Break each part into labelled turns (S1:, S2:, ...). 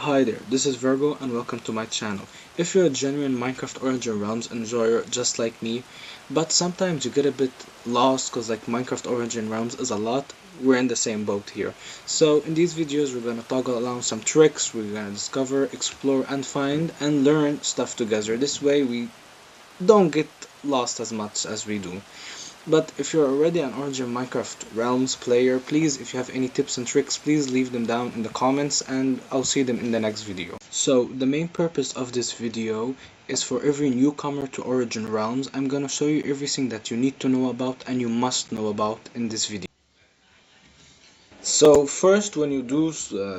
S1: Hi there, this is Virgo and welcome to my channel. If you're a genuine Minecraft Origin Realms enjoyer just like me, but sometimes you get a bit lost because like Minecraft Origin Realms is a lot, we're in the same boat here. So in these videos we're gonna toggle along some tricks, we're gonna discover, explore and find and learn stuff together. This way we don't get lost as much as we do. But if you're already an Origin Minecraft Realms player, please, if you have any tips and tricks, please leave them down in the comments and I'll see them in the next video. So the main purpose of this video is for every newcomer to Origin Realms. I'm gonna show you everything that you need to know about and you must know about in this video. So first, when you do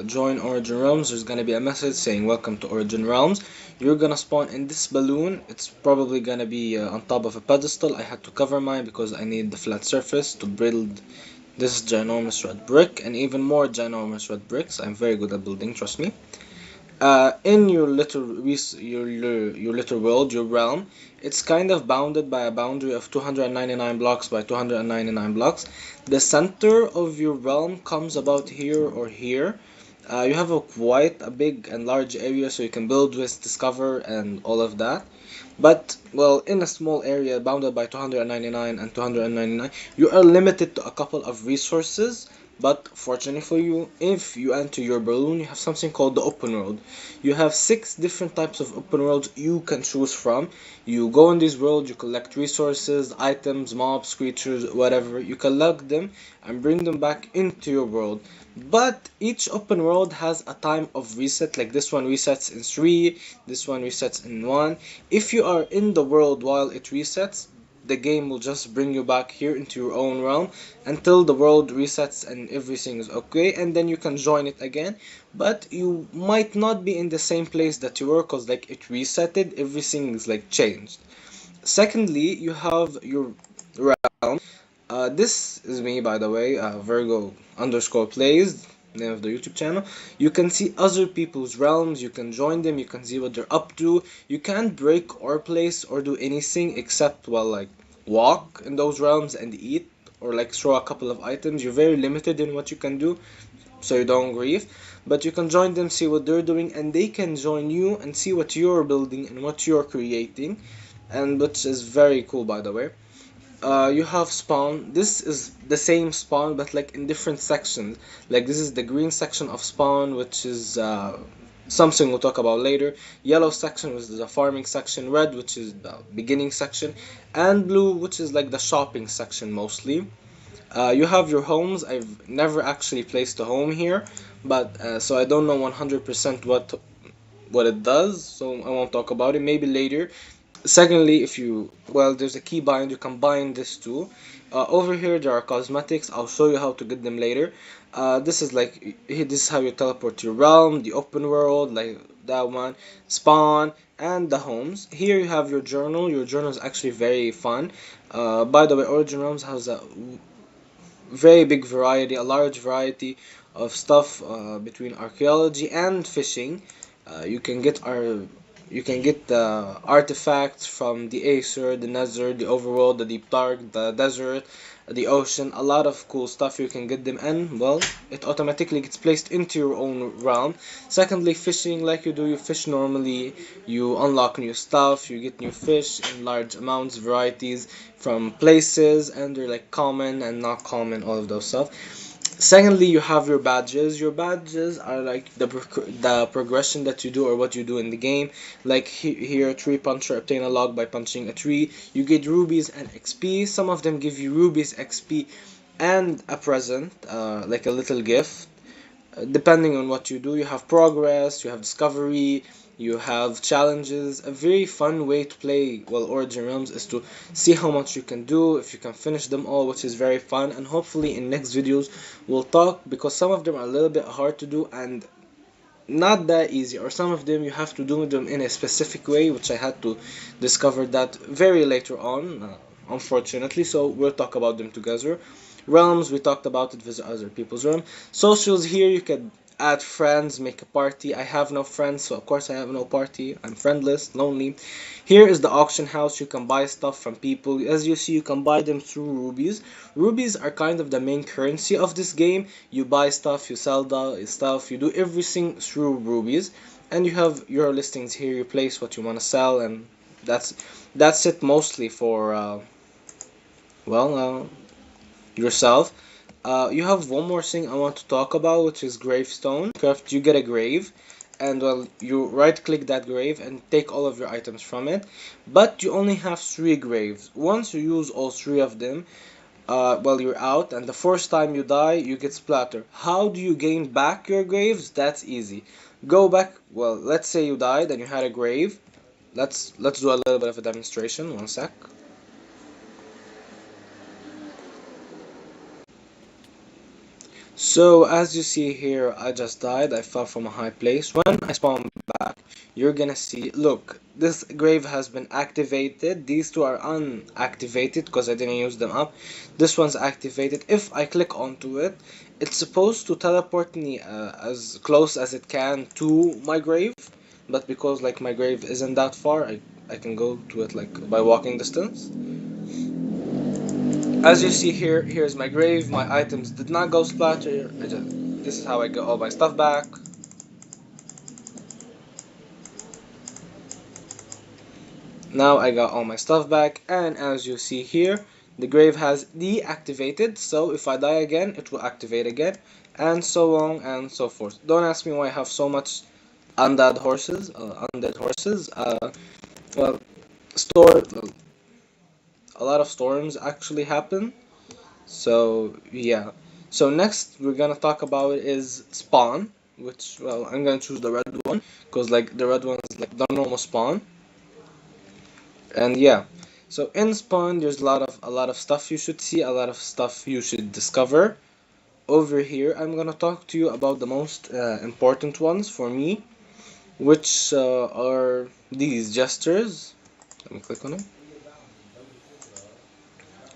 S1: join Origin Realms, there's gonna be a message saying welcome to Origin Realms. You're gonna spawn in this balloon. It's probably gonna be on top of a pedestal. I had to cover mine because I need the flat surface to build this ginormous red brick and even more ginormous red bricks. I'm very good at building, trust me. In your little world, your realm, it's kind of bounded by a boundary of 299 blocks by 299 blocks. The center of your realm comes about here or here. You have quite a big and large area so you can build with, discover, and all of that. But, well, in a small area bounded by 299 and 299, you are limited to a couple of resources. But fortunately for you, if you enter your balloon, you have something called the open world. You have 6 different types of open worlds you can choose from. You go in this world, you collect resources, items, mobs, creatures, whatever. You collect them and bring them back into your world. But each open world has a time of reset, like this one resets in 3, this one resets in 1. If you are in the world while it resets, the game will just bring you back here into your own realm until the world resets and everything is okay, and then you can join it again. But you might not be in the same place that you were because like it resetted, everything is like changed. Secondly, you have your realm. This is me, by the way, Virgo underscore plays, name of the YouTube channel. You can see other people's realms, you can join them, you can see what they're up to. You can't break or place or do anything except, well, like walk in those realms and eat or like throw a couple of items. You're very limited in what you can do, so you don't grieve. But you can join them, see what they're doing, and they can join you and see what you're building and what you're creating, and which is very cool, by the way. You have spawn. This is the same spawn but like in different sections. Like this is the green section of spawn, which is something we'll talk about later. Yellow section, which is the farming section. Red, which is the beginning section. And blue, which is like the shopping section mostly. You have your homes. I've never actually placed a home here, but so I don't know 100% what it does, so I won't talk about it, maybe later. Secondly, if you, well, there's a key bind, you can bind this too. Over here there are cosmetics, I'll show you how to get them later. This is like, this is how you teleport to your realm, the open world, like that one, spawn, and the homes. Here you have your journal is actually very fun. By the way, Origin Realms has a very big variety, a large variety of stuff between archaeology and fishing. You can get the artifacts from the Acer, the Nether, the Overworld, the Deep Dark, the Desert, the Ocean. A lot of cool stuff you can get them, and well, it automatically gets placed into your own realm. Secondly, fishing, like you fish normally, you unlock new stuff, you get new fish in large amounts, varieties from places, and they're like common and not common, all of those stuff. Secondly, you have your badges. Your badges are like the progression that you do or what you do in the game. Like here, tree puncher, obtain a log by punching a tree. You get rubies and XP. Some of them give you rubies, XP, and a present, like a little gift. Depending on what you do, you have progress, you have discovery, you have challenges. A very fun way to play, well, Origin Realms is to see how much you can do, if you can finish them all, which is very fun. And hopefully in next videos we'll talk, because some of them are a little bit hard to do and not that easy, or some of them you have to do them in a specific way, which I had to discover that very later on, unfortunately. So we'll talk about them together. Realms, we talked about it, visit other people's realm. Socials, here you can add friends, make a party. I have no friends, so of course I have no party. I'm friendless, lonely. Here is the auction house. You can buy stuff from people. As you see, you can buy them through rubies. Rubies are kind of the main currency of this game. You buy stuff, you sell the stuff, you do everything through rubies. And you have your listings here. You place what you want to sell, and that's that's it mostly for well yourself. You have one more thing I want to talk about, which is gravestone. Craft, you get a grave, and well, you right click that grave and take all of your items from it. But you only have three graves. Once you use all three of them, well, you're out, and the first time you die, you get splatter. How do you gain back your graves? That's easy. Go back. Well, let's say you died and you had a grave. Let's do a little bit of a demonstration. One sec. So as you see here, I just died. I fell from a high place. When I spawn back, you're gonna see, look, this grave has been activated. These two are unactivated because I didn't use them up. This one's activated. If I click onto it, it's supposed to teleport me as close as it can to my grave. But because like my grave isn't that far, I can go to it like by walking distance. As you see here, here's my grave. My items did not go splatter. This is how I get all my stuff back. Now I got all my stuff back, and as you see here, the grave has deactivated, so if I die again, it will activate again, and so on and so forth. Don't ask me why I have so much undead horses. Well, store, a lot of storms actually happen. So yeah. So next we're gonna talk about is spawn, which well I'm gonna choose the red one because like the red one is like the normal spawn. And yeah. So in spawn there's a lot of stuff you should see, a lot of stuff you should discover. Over here I'm gonna talk to you about the most important ones for me, which are these gestures. Let me click on it.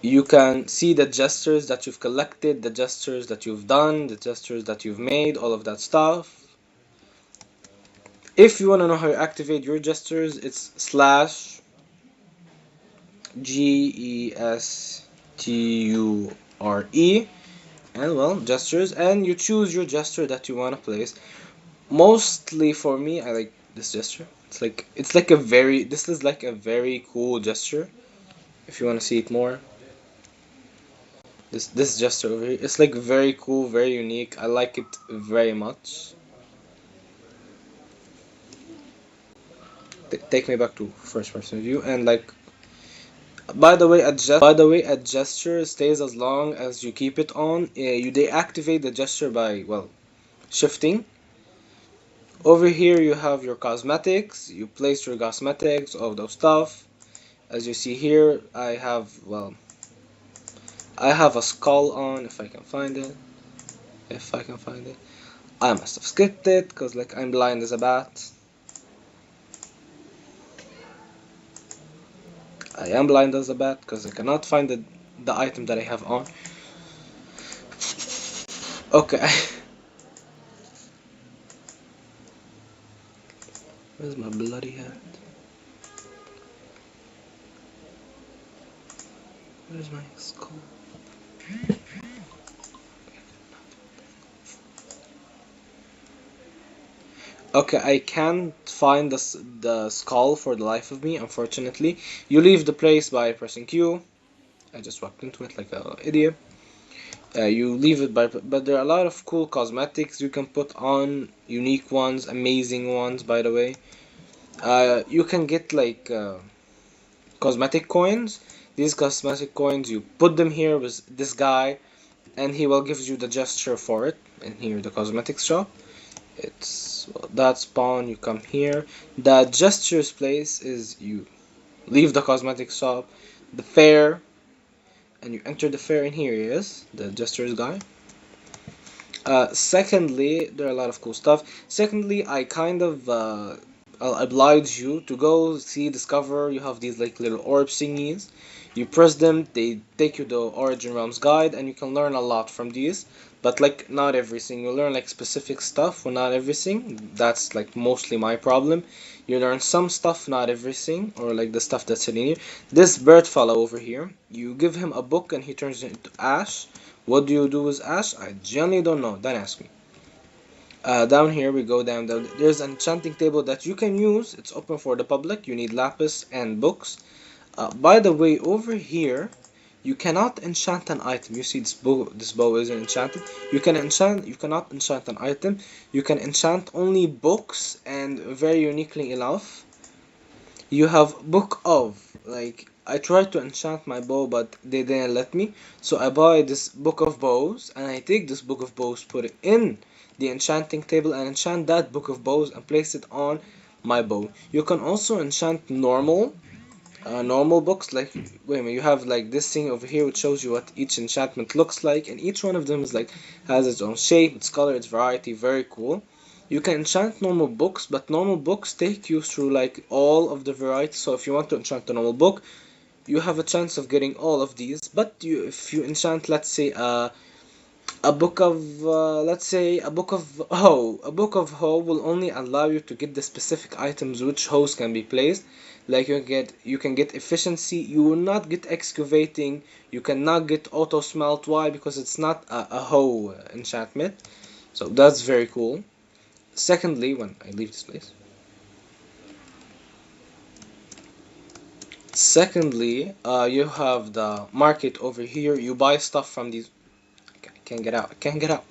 S1: You can see the gestures that you've collected, the gestures that you've done, the gestures that you've made, all of that stuff. If you want to know how to activate your gestures, it's slash GESTURE and well, gestures, and you choose your gesture that you want to place. Mostly for me, I like this gesture. This is like a very cool gesture. If you want to see it more. This gesture over here, it's like very cool, very unique. I like it very much. Take me back to first person view, and like by the way, a gesture stays as long as you keep it on. You deactivate the gesture by well shifting. Over here you have your cosmetics. You place your cosmetics, all those stuff. As you see here, I have a skull on. If I can find it. If I can find it. I must have skipped it because like I'm blind as a bat. I am blind as a bat because I cannot find the item that I have on. Okay. Where's my bloody hat? Where's my skull? Okay, I can't find the skull for the life of me, unfortunately. You leave the place by pressing Q. I just walked into it like an idiot. You leave it but there are a lot of cool cosmetics you can put on, unique ones, amazing ones, by the way. You can get like cosmetic coins. These cosmetic coins, you put them here with this guy, and he will give you the gesture for it. And here, the cosmetics shop. It's well, that spawn. You come here. The gestures place is you leave the cosmetics shop, the fair, and you enter the fair. And here he is, the gestures guy. Secondly, there are a lot of cool stuff. Secondly, I kind of I'll oblige you to go see, discover. You have these like little orb thingies. You press them, they take you to Origin Realms guide, and you can learn a lot from these. But like not everything. You learn like specific stuff, or not everything. That's like mostly my problem. You learn some stuff, not everything, or like the stuff that's in here. This bird fellow over here, you give him a book and he turns it into ash. What do you do with ash? I genuinely don't know. Don't ask me. Down here we go down. There's an enchanting table that you can use. It's open for the public. You need lapis and books. By the way, over here you cannot enchant an item. You see this bow. This bow isn't enchanted. You can enchant. You cannot enchant an item. You can enchant only books, and very uniquely enough, you have book of. Like I tried to enchant my bow, but they didn't let me. So I buy this book of bows, and I take this book of bows, put it in the enchanting table, and enchant that book of bows and place it on my bow. You can also enchant normal books. Like wait a minute, you have like this thing over here which shows you what each enchantment looks like, and each one of them is like has its own shape, its color, its variety. Very cool. You can enchant normal books, but normal books take you through like all of the variety. So if you want to enchant a normal book, you have a chance of getting all of these. But if you enchant, let's say, a book of, let's say, a book of hoe. A book of hoe will only allow you to get the specific items which hoes can be placed. Like you can get efficiency. You will not get excavating. You cannot get auto smelt. Why? Because it's not a hoe enchantment. So that's very cool. Secondly, when I leave this place. Secondly, you have the market over here. You buy stuff from these. I can't get out. I can't get out.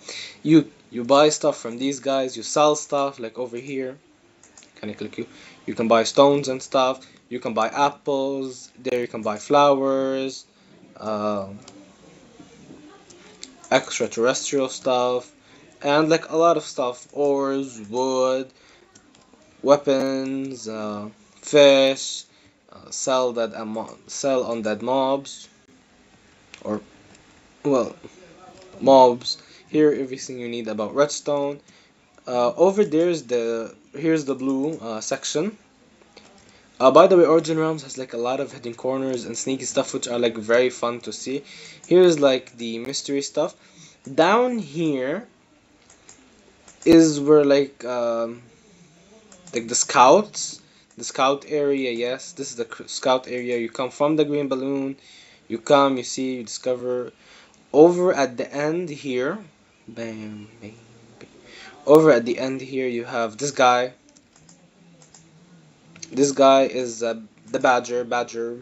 S1: You buy stuff from these guys. You sell stuff like over here. Can I click you? You can buy stones and stuff. You can buy apples. There you can buy flowers, uh, extraterrestrial stuff, and like a lot of stuff. Ores, wood, weapons, fish, sell on dead mobs, or well, mobs. Here everything you need about redstone. Over there's here's the blue section. By the way, Origin Realms has like a lot of hidden corners and sneaky stuff which are like very fun to see. Here's like the mystery stuff. Down here is where like the scout area. Yes, this is the scout area. You come from the green balloon, you come, you see, you discover. Over at the end here, bam, bam, bam. Over at the end here you have this guy. This guy is the badger guy.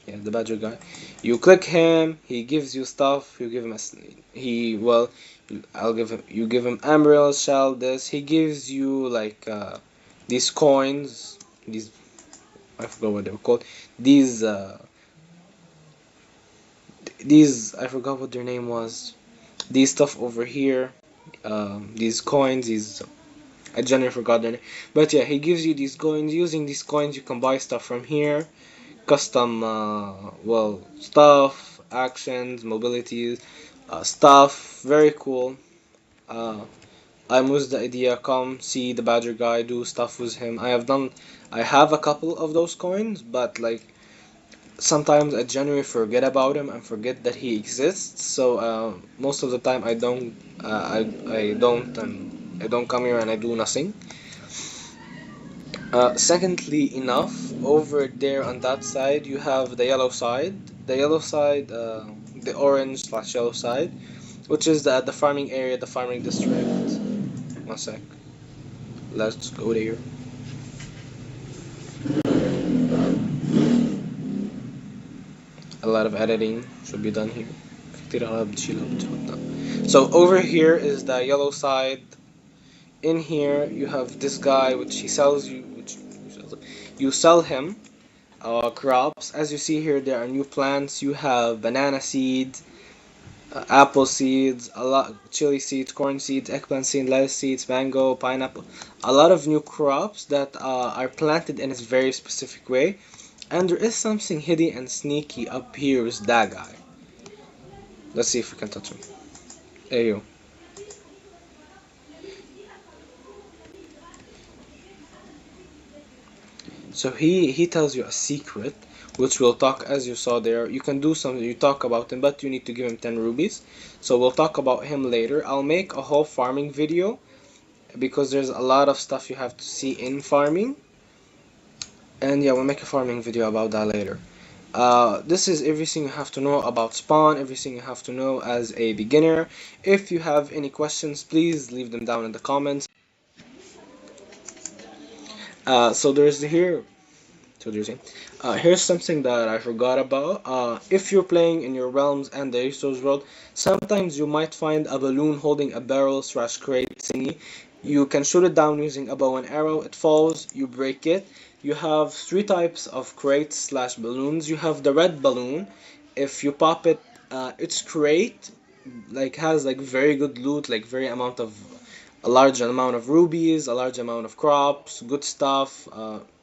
S1: Yeah, the badger guy. You click him, he gives you stuff. You give him he well, I'll give him. You give him emerald shell. This he gives you like these coins. These I forgot what they were called. These I forgot what their name was. These stuff over here. These coins. These I generally forgot their name. But yeah, he gives you these coins. Using these coins, you can buy stuff from here. Custom stuff, actions, mobilities, stuff. Very cool. uh, I moved the idea, come see the badger guy, do stuff with him. I have a couple of those coins, but like sometimes I genuinely forget about him and forget that he exists. So most of the time I don't come here and I do nothing. Secondly enough, over there on that side you have the yellow side. The yellow side, the orange slash yellow side, which is the farming area, the farming district. One sec. Let's go there. A lot of editing should be done here. So over here is the yellow side. In here you have this guy which he sells you, which you sell him crops. As you see here, there are new plants. You have banana seeds, apple seeds, a lot chili seeds, corn seeds, eggplant seeds, lettuce seeds, mango, pineapple. A lot of new crops that are planted in a very specific way. And there is something hidden and sneaky up here with that guy. Let's see if we can touch him. Hey you. So he tells you a secret, which we'll talk as you saw there. You can do something, you talk about him, but you need to give him 10 rubies. So we'll talk about him later. I'll make a whole farming video because there's a lot of stuff you have to see in farming. And yeah, we'll make a farming video about that later. This is everything you have to know about spawn, everything you have to know as a beginner. If you have any questions, please leave them down in the comments. So there's here. So there's here's something that I forgot about. If you're playing in your realms and the resource world, sometimes you might find a balloon holding a barrel slash crate thingy. You can shoot it down using a bow and arrow. It falls, you break it. You have three types of crates slash balloons. You have the red balloon. If you pop it, its crate like has like very good loot, like very amount of a large amount of rubies, a large amount of crops, good stuff,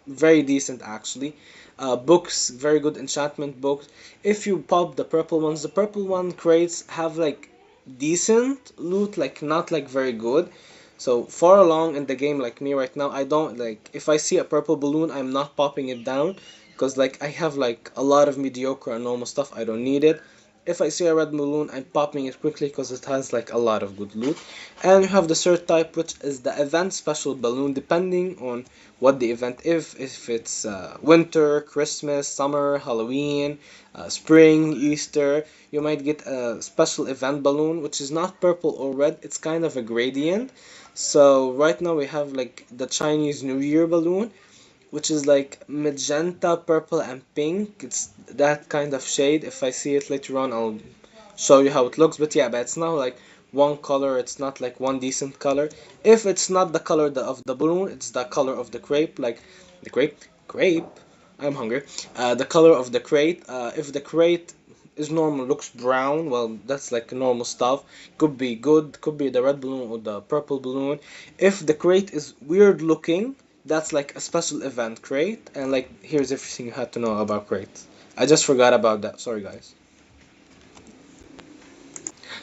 S1: very decent actually. Books, very good enchantment books. If you pop the purple ones, the purple one crates have like decent loot, like not like very good. So far along in the game, like me right now, I don't like if I see a purple balloon, I'm not popping it down because like I have like a lot of mediocre and normal stuff. I don't need it. If I see a red balloon, I'm popping it quickly because it has like a lot of good loot. And you have the third type, which is the event special balloon, depending on what the event is. If it's winter, Christmas, summer, Halloween, spring, Easter, you might get a special event balloon, which is not purple or red. It's kind of a gradient. So right now we have like the Chinese New Year balloon, which is like magenta, purple, and pink. It's that kind of shade. If I see it later on, I'll show you how it looks. But yeah, but it's not like one color. It's not like one decent color. If it's not the color of the balloon, it's the color of the crepe. Like the crepe. I'm hungry. The color of the crate. If the crate is normal, looks brown, well, that's like normal stuff. Could be good. Could be the red balloon or the purple balloon. If the crate is weird looking, that's like a special event crate. And like here's everything you had to know about crates. I just forgot about that. Sorry, guys.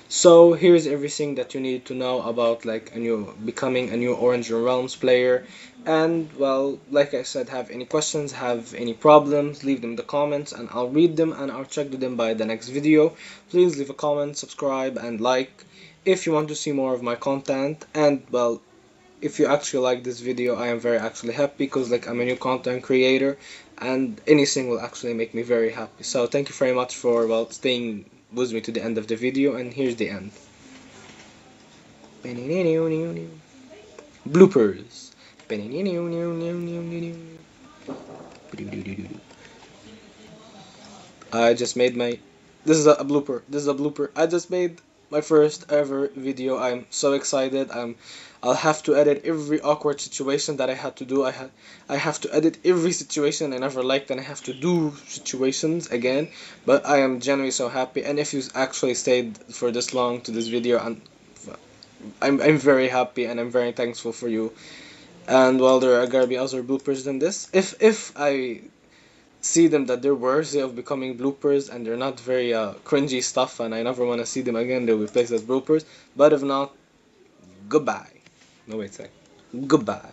S1: So here's everything that you need to know about like a new becoming a new Orange Realms player. And well, like I said, have any questions, have any problems, leave them in the comments and I'll read them and I'll check them by the next video. Please leave a comment, subscribe and like if you want to see more of my content. And well, if you actually like this video, I am very actually happy because like I'm a new content creator and anything will actually make me very happy. So thank you very much for well staying with me to the end of the video, and here's the end. Bloopers. I just made my this is a blooper. This is a blooper. I just made my first ever video. I'm so excited. I'll have to edit every awkward situation that I had to do. I have to edit every situation I never liked and I have to do situations again. But I am genuinely so happy, and if you actually stayed for this long to this video, I'm very happy and I'm very thankful for you. And well, there are gonna be other bloopers than this. If I see them that they're worthy of becoming bloopers and they're not very cringy stuff and I never want to see them again, they'll be placed as bloopers. But if not, goodbye. No, wait, say goodbye.